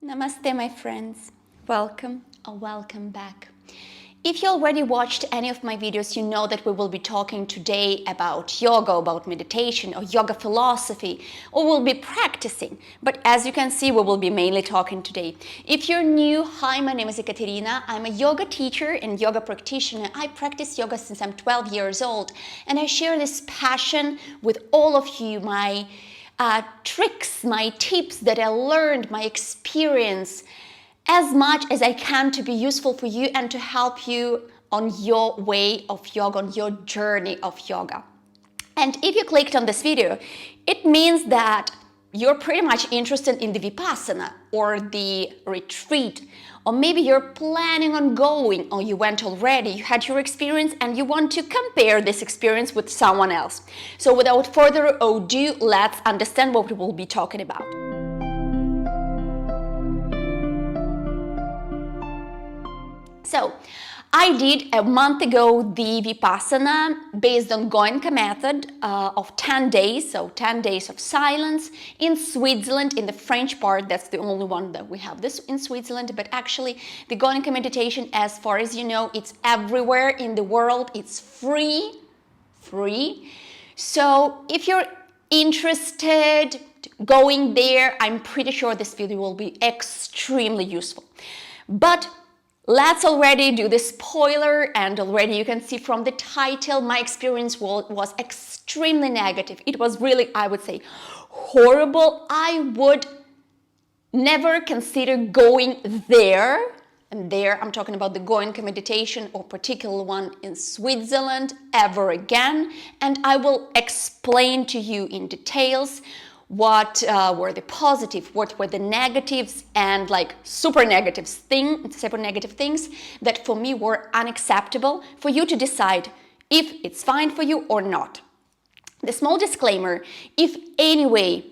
Namaste, my friends. Welcome or welcome back. If you already watched any of my videos, you know that we will be talking today about yoga, about meditation or yoga philosophy, or we'll be practicing. But as you can see, we will be mainly talking today. If you're new, hi, my name is Ekaterina. I'm a yoga teacher and yoga practitioner. I practice yoga since I'm 12 years old, and I share this passion with all of you, my tricks, my tips that I learned, my experience, as much as I can to be useful for you and to help you on your way of yoga, on your journey of yoga. And if you clicked on this video, it means that you're pretty much interested in the Vipassana or the retreat, or maybe you're planning on going, or you went already, you had your experience and you want to compare this experience with someone else. So without further ado, let's understand what we will be talking about. So, I did a month ago the Vipassana based on Goenka method of 10 days, so 10 days of silence in Switzerland, in the French part. That's the only one that we have this in Switzerland, but actually the Goenka meditation, as far as you know, it's everywhere in the world. It's free. So if you're interested going there, I'm pretty sure this video will be extremely useful. But let's already do the spoiler, and already you can see from the title, my experience was extremely negative. It was really, I would say, horrible. I would never consider going there. And there I'm talking about the Goenka meditation, or particular one in Switzerland, ever again. And I will explain to you in details what were the positive, what were the negatives, and like super negative things that for me were unacceptable, for you to decide if it's fine for you or not. The small disclaimer: if anyway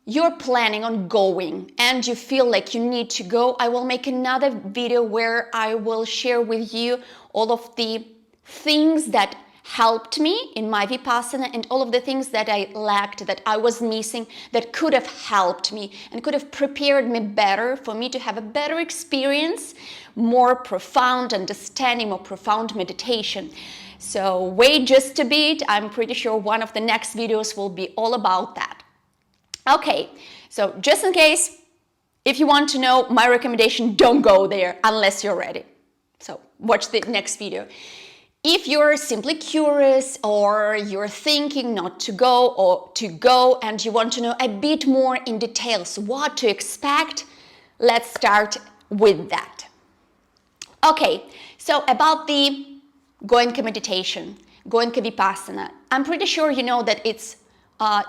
you're planning on going and you feel like you need to go, I will make another video where I will share with you all of the things that helped me in my Vipassana and all of the things that I lacked, that I was missing, that could have helped me and could have prepared me better for me to have a better experience, more profound understanding, more profound meditation. So wait just a bit. I'm pretty sure one of the next videos will be all about that. Okay, so just in case, if you want to know my recommendation, don't go there unless you're ready. So watch the next video. If you're simply curious, or you're thinking not to go or to go, and you want to know a bit more in details what to expect, let's start with that. Okay, so about the Goenka meditation, Goenka Vipassana, I'm pretty sure you know that it's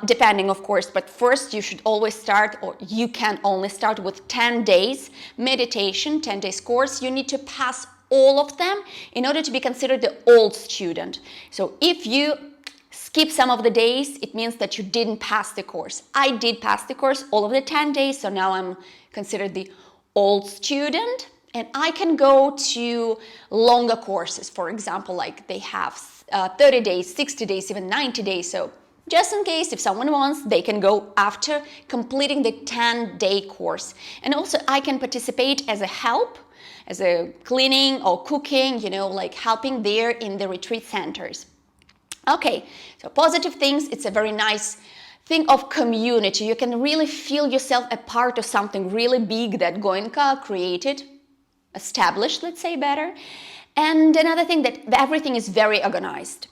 depending, of course, but first you should always start, or you can only start with 10 days meditation, 10 days course. You need to pass all of them in order to be considered the old student. So if you skip some of the days, it means that you didn't pass the course. I did pass the course all of the 10 days, so now I'm considered the old student, and I can go to longer courses. For example, like they have 30 days, 60 days, even 90 days. So just in case, if someone wants, they can go after completing the 10-day course. And also I can participate as a help, as a cleaning or cooking, you know, like helping there in the retreat centers. Okay, so positive things, it's a very nice thing of community. You can really feel yourself a part of something really big that Goenka created, established, let's say better. And another thing, that everything is very organized.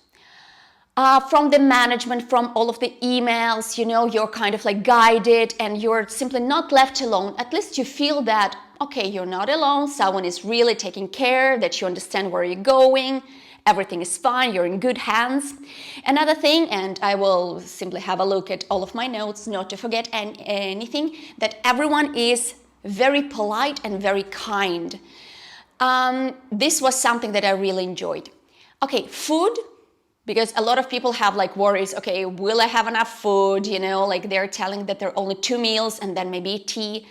From the management, from all of the emails, you know, you're kind of like guided and you're simply not left alone. At least you feel that, okay, you're not alone, someone is really taking care, that you understand where you're going, everything is fine, you're in good hands. Another thing, and I will simply have a look at all of my notes, not to forget anything, that everyone is very polite and very kind. This was something that I really enjoyed. Okay, food. Because a lot of people have like worries, okay, will I have enough food? You know, like they're telling that there are only 2 meals and then maybe tea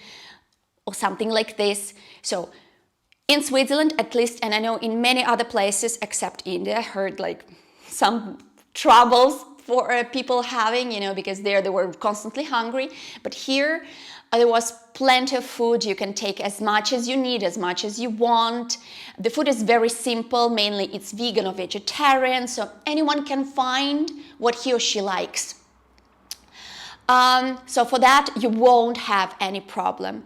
or something like this. So in Switzerland, at least, and I know in many other places except India, I heard like some troubles for people having, you know, because there they were constantly hungry. But here There was plenty of food. You can take as much as you need, as much as you want. The food is very simple. Mainly it's vegan or vegetarian, so anyone can find what he or she likes. So for that, you won't have any problem.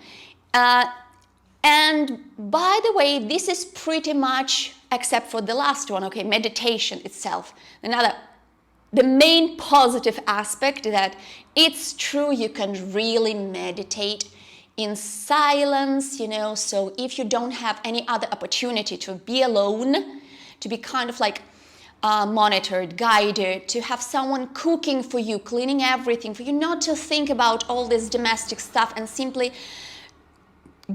And by the way, this is pretty much, except for the last one, okay, meditation itself. The main positive aspect that it's true, you can really meditate in silence, you know, so if you don't have any other opportunity to be alone, to be kind of like monitored, guided, to have someone cooking for you, cleaning everything for you, not to think about all this domestic stuff and simply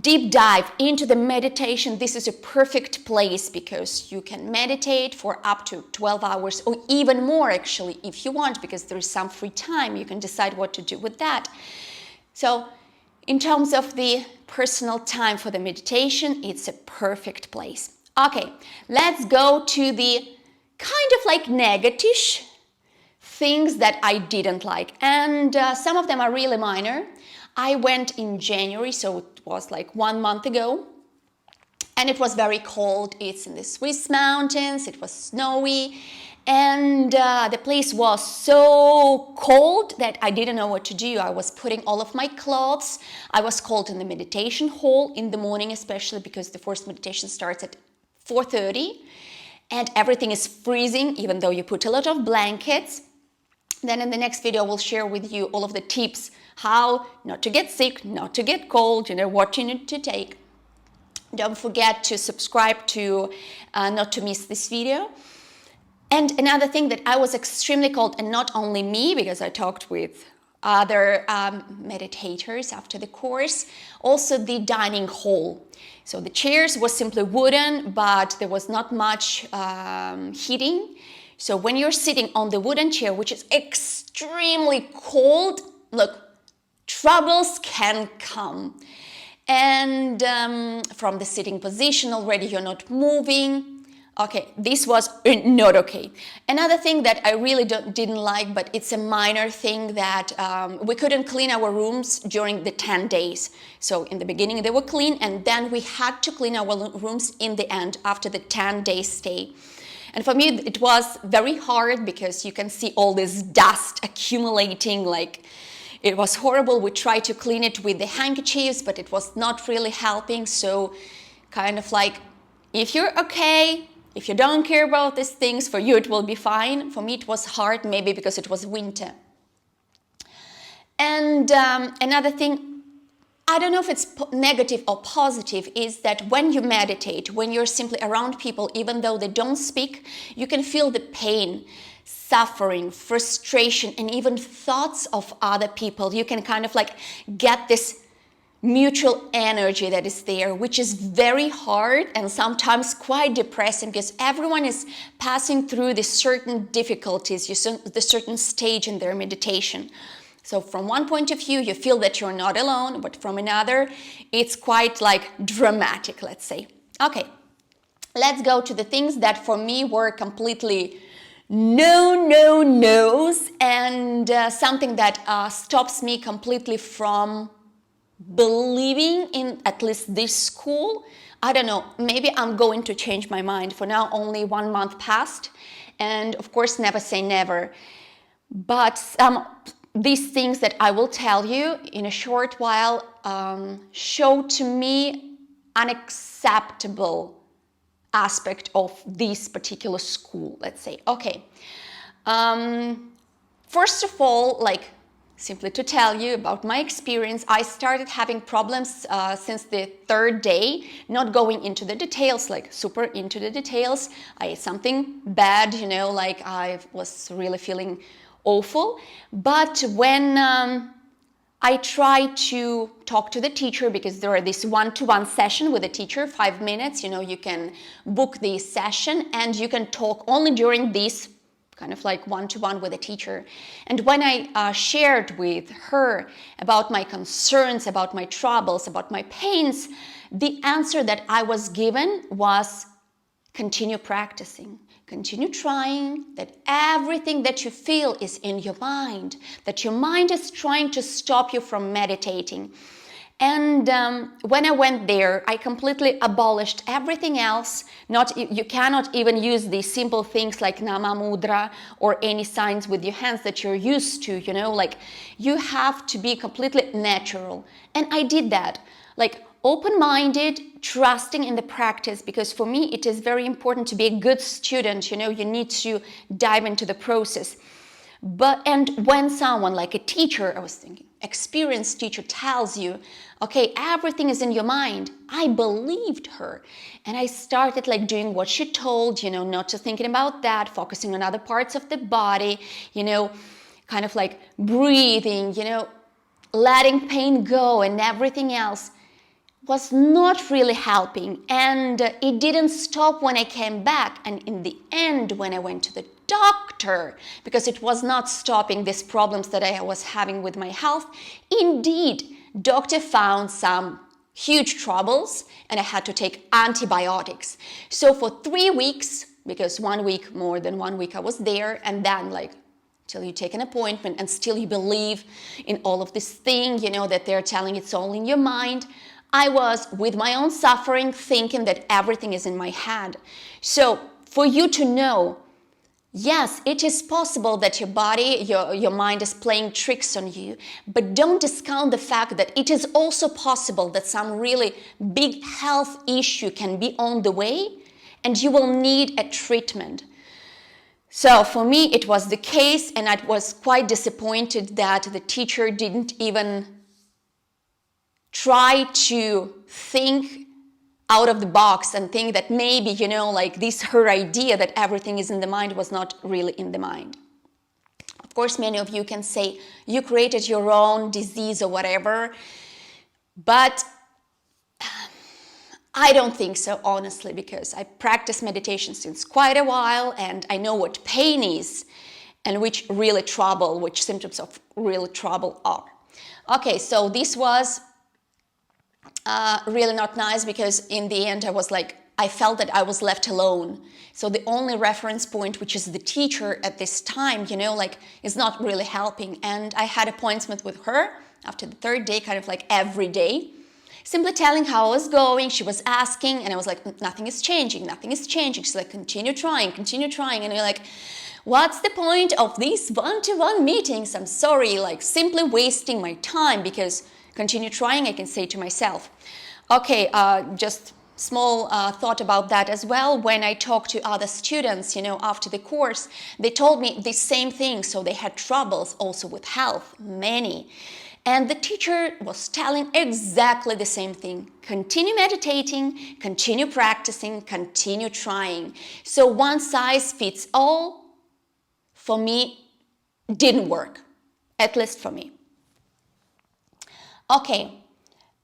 deep dive into the meditation. This is a perfect place because you can meditate for up to 12 hours or even more actually if you want, because there is some free time. You can decide what to do with that. So in terms of the personal time for the meditation, it's a perfect place. Okay, let's go to the kind of like negative things that I didn't like, and some of them are really minor. I went in January, so it was like 1 month ago, and it was very cold. It's in the Swiss mountains, it was snowy, and the place was so cold that I didn't know what to do. I was putting all of my clothes. I was cold in the meditation hall in the morning, especially because the first meditation starts at 4:30. And everything is freezing, even though you put a lot of blankets. Then in the next video, we'll share with you all of the tips, how not to get sick, not to get cold, you know, what you need to take. Don't forget to subscribe to not to miss this video. And another thing, that I was extremely cold, and not only me, because I talked with other meditators after the course, also the dining hall. So the chairs were simply wooden, but there was not much heating. So when you're sitting on the wooden chair, which is extremely cold, look, troubles can come. And from the sitting position already, you're not moving. Okay, this was not okay. Another thing that I really didn't like, but it's a minor thing, that we couldn't clean our rooms during the 10 days. So in the beginning they were clean, and then we had to clean our rooms in the end after the 10-day stay. And for me it was very hard because you can see all this dust accumulating, like it was horrible. We tried to clean it with the handkerchiefs, but it was not really helping. So kind of like, if you're okay, if you don't care about these things, for you it will be fine. For me it was hard, maybe because it was winter. And another thing, I don't know if it's negative or positive, is that when you meditate, when you're simply around people, even though they don't speak, you can feel the pain, suffering, frustration, and even thoughts of other people. You can kind of like get this mutual energy that is there, which is very hard and sometimes quite depressing, because everyone is passing through the certain difficulties, the certain stage in their meditation. So from one point of view, you feel that you're not alone, but from another, it's quite like dramatic, let's say. Okay, let's go to the things that for me were completely no's, and something that stops me completely from believing in at least this school. I don't know, maybe I'm going to change my mind. For now, only 1 month passed, and of course, never say never. But these things that I will tell you in a short while show to me unacceptable aspect of this particular school, let's say. Okay, first of all, like, simply to tell you about my experience, I started having problems since the 3rd day, not going into the details, like super into the details. I ate something bad, you know, like I was really feeling awful. But when I tried to talk to the teacher, because there are this one-to-one session with the teacher, 5 minutes, you know, you can book the session and you can talk only during this kind of like one-to-one with a teacher. And when I shared with her about my concerns, about my troubles, about my pains, the answer that I was given was continue practicing, continue trying, that everything that you feel is in your mind, that your mind is trying to stop you from meditating. And when I went there, I completely abolished everything else. You cannot even use these simple things like Nama Mudra or any signs with your hands that you're used to, like you have to be completely natural. And I did that, like open-minded, trusting in the practice, because for me it is very important to be a good student, you need to dive into the process. And when someone like a teacher, I was thinking, experienced teacher tells you, okay, everything is in your mind, I believed her. And I started like doing what she told, not just thinking about that, focusing on other parts of the body, kind of like breathing, letting pain go and everything else was not really helping. And it didn't stop when I came back. And in the end, when I went to the doctor, because it was not stopping these problems that I was having with my health, indeed, doctor found some huge troubles and I had to take antibiotics. So for 3 weeks, because 1 week, more than 1 week I was there, and then like till you take an appointment and still you believe in all of this thing, that they're telling it's all in your mind. I was with my own suffering thinking that everything is in my head. So for you to know, yes, it is possible that your body, your mind is playing tricks on you, but don't discount the fact that it is also possible that some really big health issue can be on the way and you will need a treatment. So for me, it was the case, and I was quite disappointed that the teacher didn't even try to think out of the box and think that maybe, like this her idea that everything is in the mind was not really in the mind. Of course, many of you can say you created your own disease or whatever, but I don't think so, honestly, because I practice meditation since quite a while and I know what pain is and which symptoms of real trouble are. Okay, so this was really not nice, because in the end I felt that I was left alone. So the only reference point, which is the teacher at this time, is not really helping. And I had appointments with her after the 3rd day, kind of like every day, simply telling how I was going. She was asking and I was like, nothing is changing. She's like, continue trying. And you're like, what's the point of these one-to-one meetings? I'm sorry, like simply wasting my time, because continue trying, I can say to myself. Okay, just small thought about that as well. When I talked to other students, after the course, they told me the same thing. So they had troubles also with health, many. And the teacher was telling exactly the same thing. Continue meditating, continue practicing, continue trying. So one size fits all, for me, didn't work, at least for me. Okay,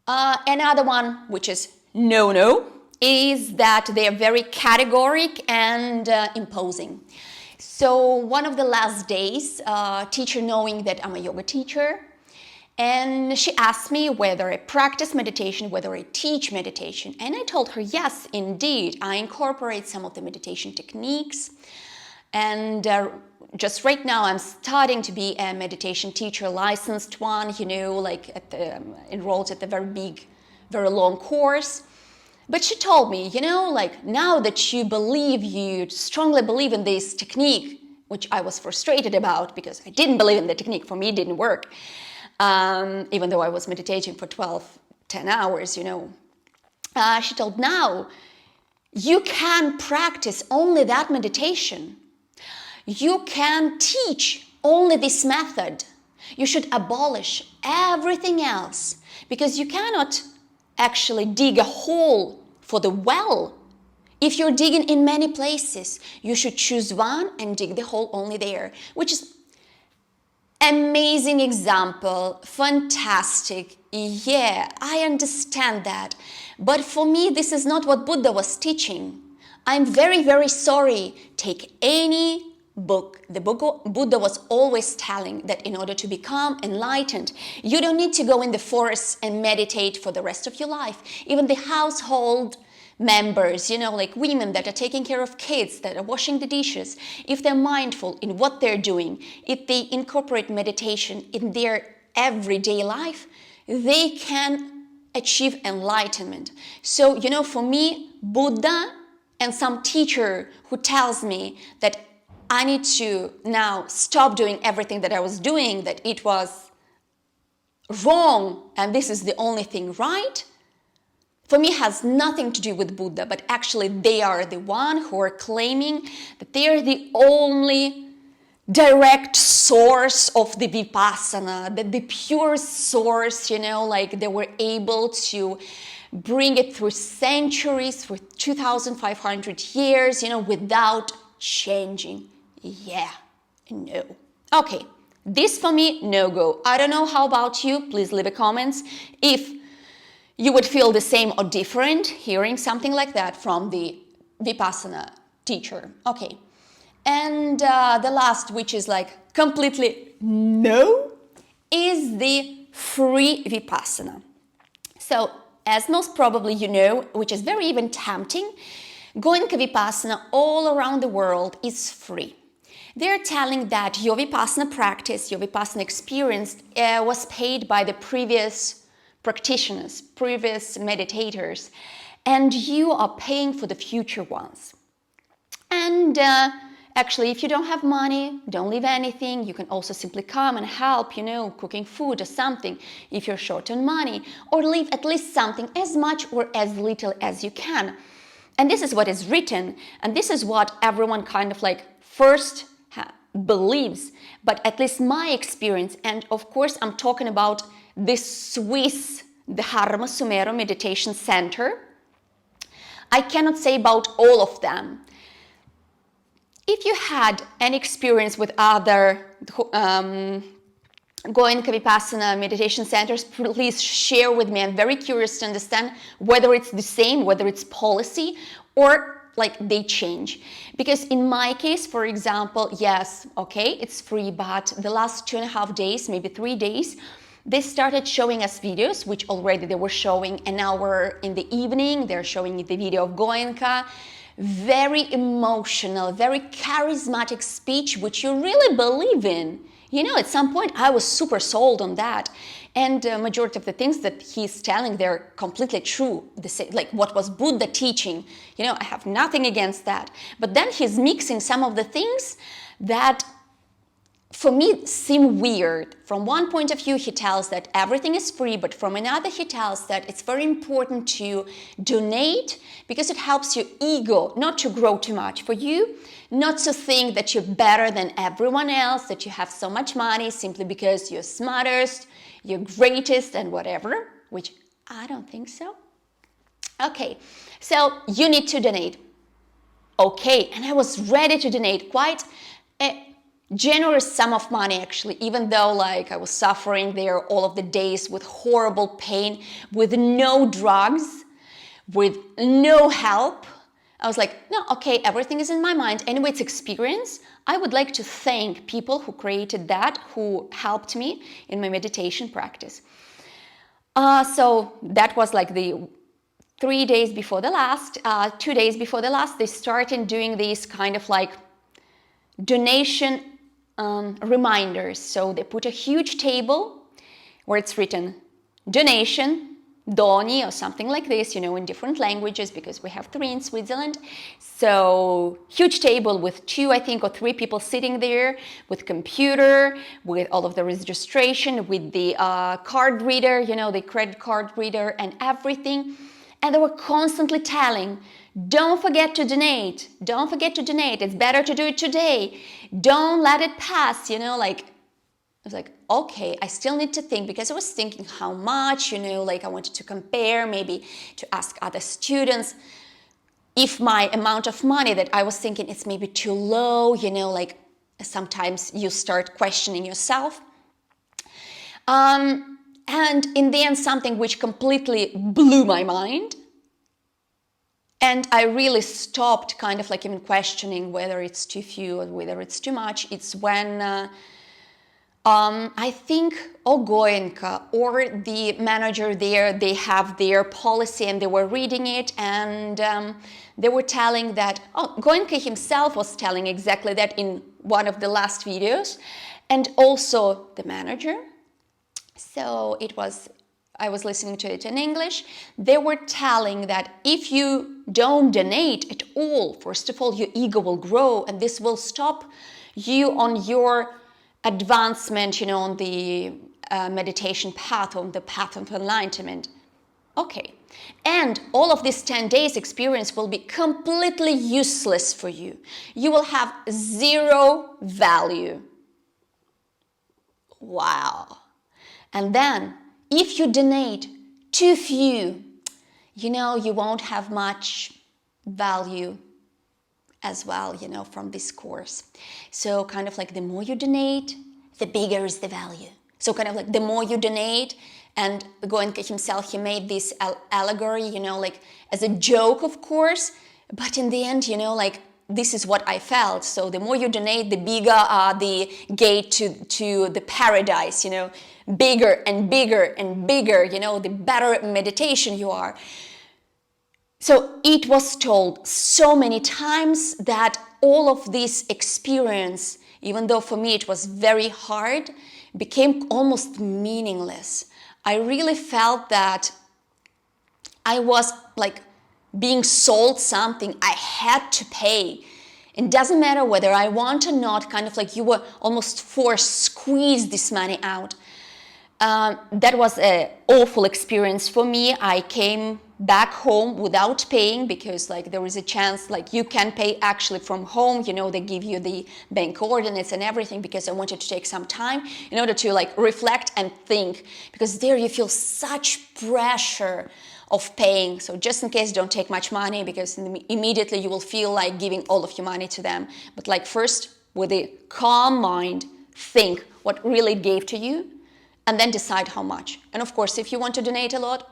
another one, which is no, is that they are very categorical and imposing. So one of the last days, teacher, knowing that I'm a yoga teacher, and she asked me whether I practice meditation, whether I teach meditation. And I told her, yes, indeed, I incorporate some of the meditation techniques. And just right now, I'm starting to be a meditation teacher, licensed one, enrolled at the very big, very long course. But she told me, now that you strongly believe in this technique, which I was frustrated about because I didn't believe in the technique, for me it didn't work. Even though I was meditating for 10 hours, she told, now you can practice only that meditation. You can teach only this method. You should abolish everything else, because you cannot actually dig a hole for the well. If you're digging in many places, you should choose one and dig the hole only there, which is amazing example, fantastic. Yeah, I understand that. But for me, this is not what Buddha was teaching. I'm very, very sorry. Take any book. The Buddha was always telling that in order to become enlightened, you don't need to go in the forest and meditate for the rest of your life. Even the household members, like women that are taking care of kids, that are washing the dishes, if they're mindful in what they're doing, if they incorporate meditation in their everyday life, they can achieve enlightenment. So, you know, for me, Buddha and some teacher who tells me that I need to now stop doing everything that I was doing, that it was wrong and this is the only thing right, for me has nothing to do with Buddha, but actually they are the one who are claiming that they are the only direct source of the Vipassana, that the pure source, you know, like they were able to bring it through centuries, for 2,500 years, you know, without changing. Yeah, no. Okay, this for me, no go. I don't know how about you, please leave a comment if you would feel the same or different hearing something like that from the Vipassana teacher. Okay, and the last, which is like completely no, is the free Vipassana. So, as most probably you know, which is very even tempting, Goenka Vipassana all around the world is free. They're telling that your Vipassana practice, your Vipassana experience was paid by the previous practitioners, previous meditators, and you are paying for the future ones. And actually, if you don't have money, don't leave anything, you can also simply come and help, you know, cooking food or something if you're short on money, or leave at least something, as much or as little as you can. And this is what is written, and this is what everyone kind of like first believes, but at least my experience, and of course I'm talking about the Swiss, the Dharma Sumero Meditation Center. I cannot say about all of them. If you had an experience with other Goenka Vipassana meditation centers, please share with me. I'm very curious to understand whether it's the same, whether it's policy, or like they change. Because in my case, for example, yes, okay, it's free, but the last 2.5 days, maybe 3 days, they started showing us videos, which already they were showing an hour in the evening. They're showing the video of Goenka. Very emotional, very charismatic speech, which you really believe in. You know, at some point I was super sold on that. And majority of the things that he's telling, they're completely true. Like what was Buddha teaching, you know, I have nothing against that. But then he's mixing some of the things that for me seem weird. From one point of view, he tells that everything is free, but from another, he tells that it's very important to donate because it helps your ego not to grow too much. For you, not to think that you're better than everyone else, that you have so much money simply because you're smartest, you're greatest, and whatever, which I don't think so. Okay, so you need to donate. Okay, and I was ready to donate quite a generous sum of money, actually, even though like I was suffering there all of the days with horrible pain, with no drugs, with no help. I was like, no, okay, everything is in my mind. Anyway, it's experience. I would like to thank people who created that, who helped me in my meditation practice. So that was like the 3 days before the last, 2 days before the last, they started doing these kind of like donation reminders. So they put a huge table where it's written donation, doni, or something like this, you know, in different languages, because we have 3 in Switzerland. So huge table with 2, I think, or 3 people sitting there, with computer, with all of the registration, with the card reader, you know, the credit card reader and everything. And they were constantly telling, don't forget to donate. Don't forget to donate. It's better to do it today. Don't let it pass, you know, like, I was like, okay, I still need to think, because I was thinking how much, you know, like I wanted to compare, maybe to ask other students if my amount of money that I was thinking it's maybe too low, you know, like sometimes you start questioning yourself. And in the end, something which completely blew my mind. And I really stopped kind of like even questioning whether it's too few or whether it's too much. It's when I think Goenka or the manager there, they have their policy and they were reading it, and they were telling that, Goenka himself was telling exactly that in one of the last videos, and also the manager. So it was I was listening to it in English. They were telling that if you don't donate at all, first of all, your ego will grow, and this will stop you on your advancement, on the meditation path, on the path of enlightenment. Okay. And all of this 10 days experience will be completely useless for you. You will have zero value. Wow. And then, if you donate too few, you won't have much value as well, from this course. So kind of like the more you donate, the bigger is the value. So kind of like the more you donate, and Goenka himself, he made this allegory, like as a joke, of course, but in the end, this is what I felt. So the more you donate, the bigger the gate to the paradise, bigger and bigger and bigger, the better meditation you are. So it was told so many times that all of this experience, even though for me it was very hard, became almost meaningless. I really felt that I was like being sold something I had to pay. It doesn't matter whether I want or not, kind of like you were almost forced, squeeze this money out. That was an awful experience for me. I came back home without paying because there is a chance you can pay actually from home. They give you the bank coordinates and everything, because I wanted to take some time in order to reflect and think, because there you feel such pressure of paying. So just in case, don't take much money, because immediately you will feel like giving all of your money to them. But first, with a calm mind, think what really it gave to you, and then decide how much. And of course, if you want to donate a lot,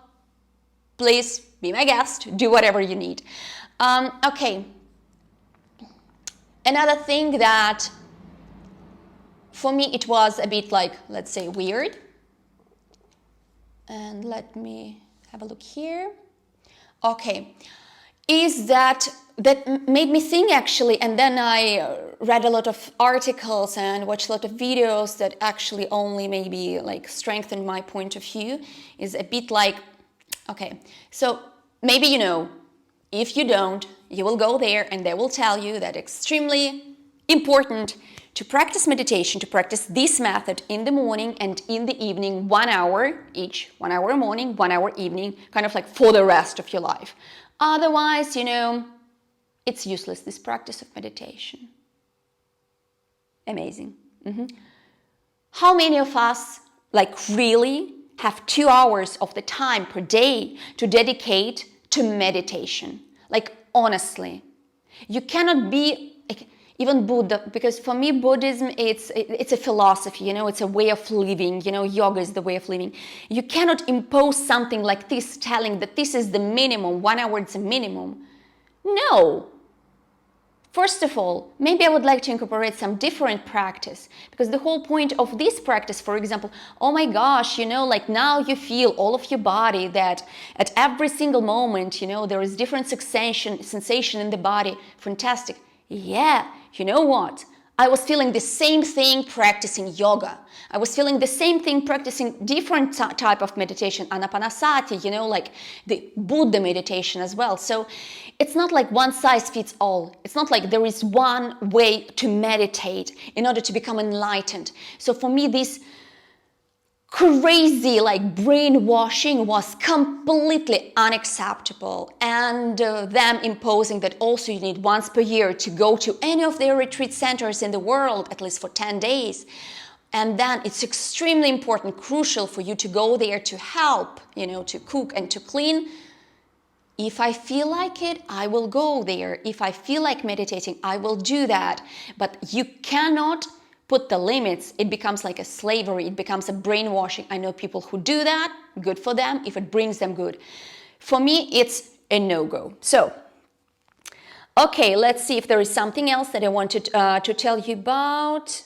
please be my guest, do whatever you need. Okay. Another thing that for me it was a bit let's say weird. And let me have a look here. Okay. Is that made me think actually, and then I read a lot of articles and watched a lot of videos that actually only maybe strengthened my point of view, is a bit okay, so maybe if you don't, you will go there and they will tell you that extremely important to practice meditation, to practice this method in the morning and in the evening, 1 hour each, 1 hour morning, 1 hour evening, kind of for the rest of your life. Otherwise, it's useless, this practice of meditation. Amazing. How many of us really have 2 hours of the time per day to dedicate to meditation? Honestly, you cannot be even Buddha, because for me Buddhism it's a philosophy, it's a way of living, yoga is the way of living. You cannot impose something like this, telling that this is the minimum, 1 hour is a minimum. No. First of all, maybe I would like to incorporate some different practice, because the whole point of this practice, for example, oh my gosh, now you feel all of your body, that at every single moment, there is different sensation in the body. Fantastic. Yeah, you know what? I was feeling the same thing practicing yoga. I was feeling the same thing practicing different type of meditation, anapanasati, the Buddha meditation as well. So it's not one size fits all. It's not there is one way to meditate in order to become enlightened. So for me, this crazy brainwashing was completely unacceptable, and them imposing that also you need once per year to go to any of their retreat centers in the world, at least for 10 days, and then it's extremely important, crucial for you to go there to help, to cook and to clean. If I feel like it, I will go there. If I feel like meditating, I will do that. But you cannot put the limits. It becomes like a slavery. It becomes a brainwashing. I know people who do that. Good for them if it brings them good. For me, it's a no-go. So, okay, let's see if there is something else that I wanted to tell you about.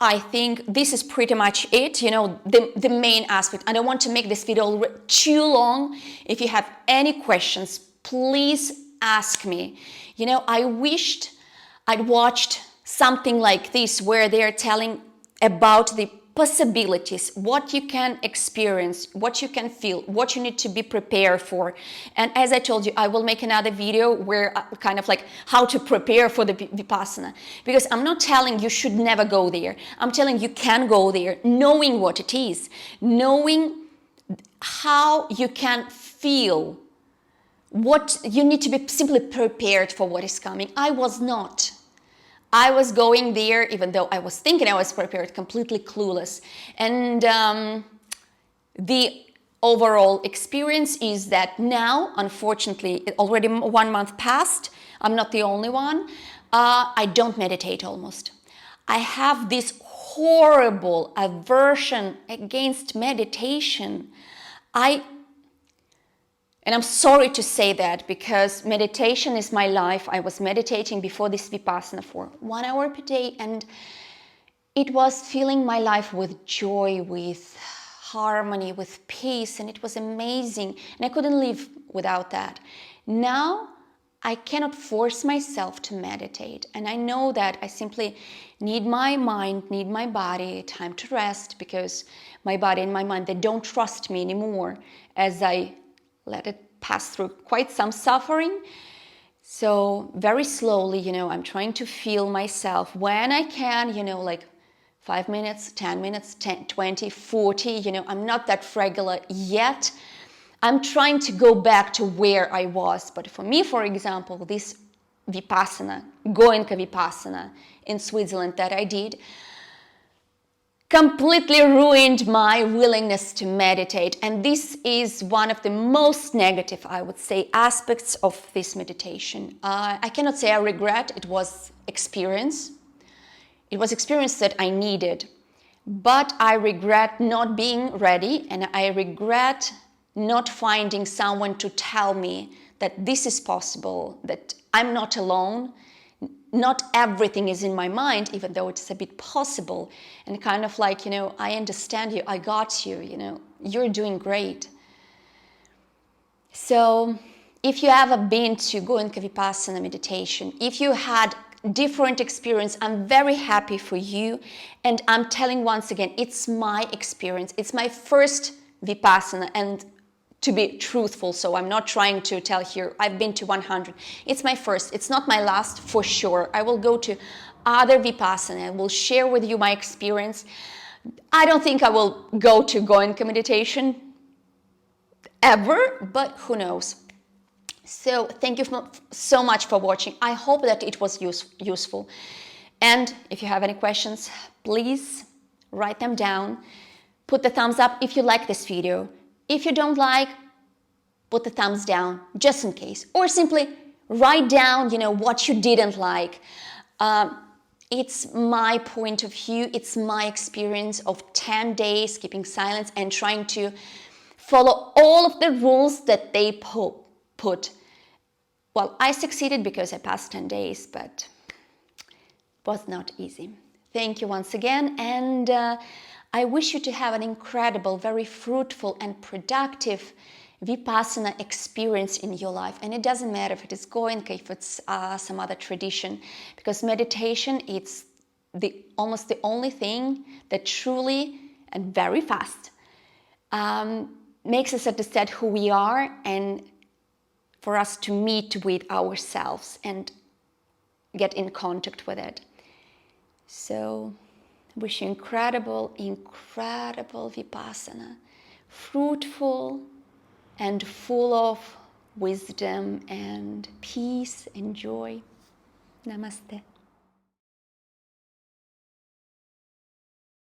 I think this is pretty much it, the main aspect. I don't want to make this video too long. If you have any questions, please ask me. I wished I'd watched something like this where they're telling about the possibilities, what you can experience, what you can feel, what you need to be prepared for. And as I told you, I will make another video where kind of like how to prepare for the Vipassana, because I'm not telling you should never go there. I'm telling you can go there, knowing what it is, knowing how you can feel, what you need to be simply prepared for what is coming. I was not. I was going there, even though I was thinking I was prepared, completely clueless. And the overall experience is that now, unfortunately, already 1 month passed. I'm not the only one. I don't meditate almost. I have this horrible aversion against meditation. And I'm sorry to say that, because meditation is my life. I was meditating before this Vipassana for 1 hour per day, and it was filling my life with joy, with harmony, with peace, and it was amazing. And I couldn't live without that. Now, I cannot force myself to meditate, and I know that I simply need my mind, need my body, time to rest, because my body and my mind, they don't trust me anymore as I let it pass through quite some suffering. So very slowly, I'm trying to feel myself when I can, like 5 minutes, 10 minutes, 10, 20, 40, I'm not that regular yet. I'm trying to go back to where I was. But for me, for example, this Vipassana, Goenka Vipassana in Switzerland that I did, completely ruined my willingness to meditate. And this is one of the most negative, I would say, aspects of this meditation. I cannot say I regret. It was experience. It was experience that I needed. But I regret not being ready, and I regret not finding someone to tell me that this is possible, that I'm not alone. Not everything is in my mind, even though it's a bit possible. And kind of like, I understand you, I got you, you're doing great. So if you ever been to Goenka Vipassana meditation, if you had different experience, I'm very happy for you. And I'm telling once again, it's my experience. It's my first Vipassana, and to be truthful, so I'm not trying to tell here I've been to 100. It's my first. It's not my last for sure. I will go to other Vipassana. I will share with you my experience. I don't think I will go to Goenka meditation ever, but who knows. So thank you so much for watching. I hope that it was useful. And if you have any questions, please write them down. Put the thumbs up if you like this video. If you don't like, put the thumbs down, just in case. Or simply write down, what you didn't like. It's my point of view. It's my experience of 10 days keeping silence and trying to follow all of the rules that they put. Well, I succeeded because I passed 10 days, but it was not easy. Thank you once again, and I wish you to have an incredible, very fruitful and productive Vipassana experience in your life. And it doesn't matter if it is Goenka, if it's some other tradition, because meditation, it's almost the only thing that truly and very fast makes us understand who we are, and for us to meet with ourselves and get in contact with it. So wish you incredible, incredible Vipassana, fruitful and full of wisdom and peace and joy. Namaste.